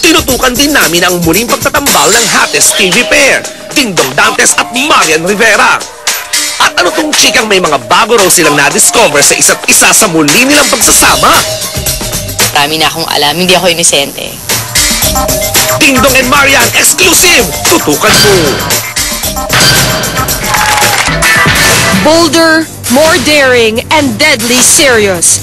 Tinutukan din namin ang muling pagtatambal ng hottest TV pair, Dingdong Dantes at Marian Rivera. At ano tong chikang may mga bago raw silang na-discover sa isa't isa sa muli nilang pagsasama? Marami na akong alam, hindi ako inisente. Dingdong and Marian exclusive! Tutukan mo! Bolder, more daring, and deadly serious.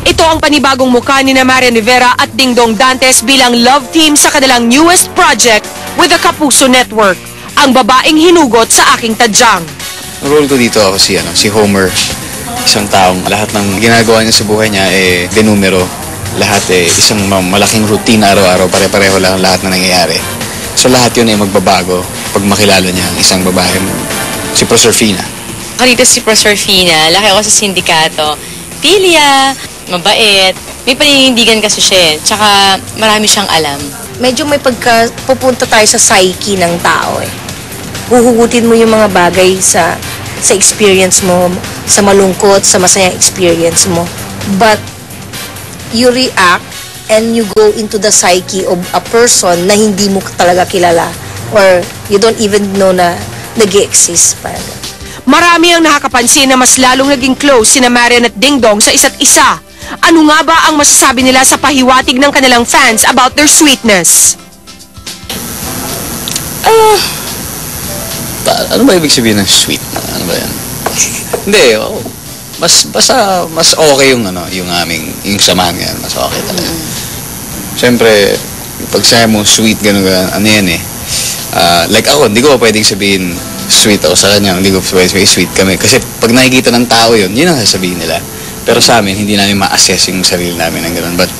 Ito ang panibagong mukha ni Marian Rivera at Dingdong Dantes bilang love team sa kanilang newest project with the Kapuso Network, ang babaeng hinugot sa aking tadyang. Ang role ko dito ako si Homer, isang taong lahat ng ginagawa niya sa buhay niya denumero. Lahat isang malaking routine araw-araw, pare-pareho lang lahat na nangyayari. So lahat yun magbabago pag makilala niya ang isang babae, si Proserpina. Ako dito si Proserpina, laki ako sa sindikato. Pilya, mabait, may paninindigan kasi siya, tsaka marami siyang alam. Medyo may pupunta tayo sa psyche ng tao Huhugutin mo yung mga bagay sa experience mo, sa malungkot, sa masayang experience mo. But you react and you go into the psyche of a person na hindi mo talaga kilala or you don't even know na nag-exist. Marami ang nakakapansin na mas lalong naging close sina Marian at Dingdong sa isa't isa. Ano nga ba ang masasabi nila sa pahiwatig ng kanilang fans about their sweetness? Ano ba ibig sabihin ng sweet? Ano ba yan? Hindi, mas okay yung yung samahan ngayon, mas okay talaga. Siyempre, pag sabi mo sweet, gano'n, ano yan like ako, hindi ko pwedeng sabihin sweet ako sa kanya, hindi ko pwedeng sabihin sweet kami. Kasi pag nakikita ng tao yun ang sasabihin nila. Pero sa amin, hindi namin ma-assess yung sarili namin ng gano'n. But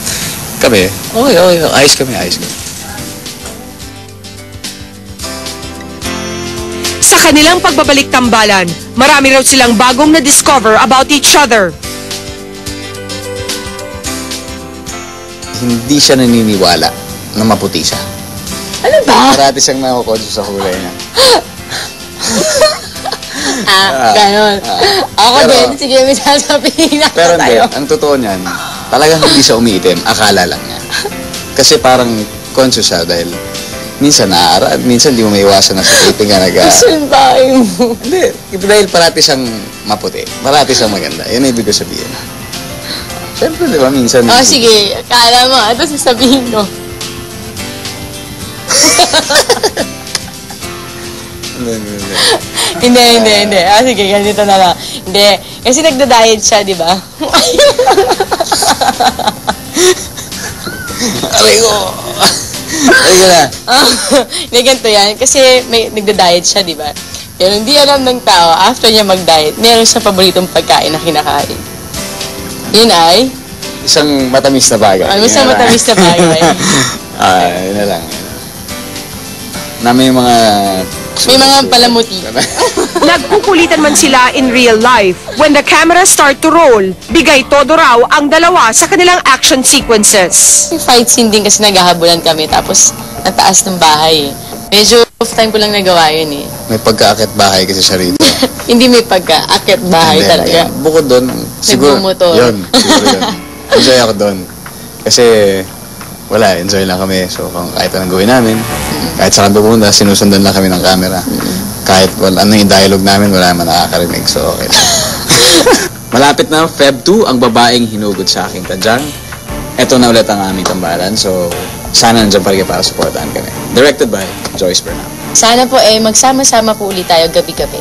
kami, okay, ayos kami. Sa kanilang pagbabalik tambalan, marami raw silang bagong na-discover about each other. Hindi siya naniniwala na maputi siya. Ano ba? Parati siyang nakukonsyo sa kulay niya. Ganon. Ako din, sige, may sasabihin na pero tayo. hindi, ang totoo niyan, talagang hindi siya umiitim, akala lang niya. Kasi parang conscious siya dahil minsan naaarad, minsan hindi mo maiwasan na sa taping ka Saan tayo mo? Hindi, dahil parati siyang maputi, parati siyang maganda. Yan ang ibig ko sabihin. Siyempre, di ba, minsan... Sige, akala mo, ito sasabihin ko. Hindi. Sige, ganito na lang. Hindi, kasi nagda-diet siya, di ba? Aray ko! Aray ko na. Hindi, ganito yan. Kasi nagda-diet siya, di ba? Pero hindi alam ng tao, after niya mag-diet, meron siya paboritong pagkain na kinakain. Yun ay? Isang matamis na bagay. Isang matamis na bagay. Yun na lang. Na may mga palamuti. Nagkukulitan man sila in real life. When the cameras start to roll, bigay todo raw ang dalawa sa kanilang action sequences. Yung fight scene din kasi naghahabulan kami, tapos nataas ng bahay. Medyo off time ko lang nagawa yun May pagkaakit bahay kasi siya rito. Hindi may pagkaakit bahay talaga. Bukod doon, siguro yun. Enjoy ako doon. Kasi enjoy lang kami. So kahit anong gawin namin, kahit saan pupunta, sinusundan lang kami ng camera. Kahit anong yung dialogue namin, wala naman nakakarinig. So okay lang. Malapit na Feb 2, ang babaeng hinugod sa aking tadyang. Ito na ulit ang aming tambalan. So sana nandiyan pa rin para supportahan kami. Directed by Joyce Bernal. Sana po magsama-sama po ulit tayo gabi-gabi.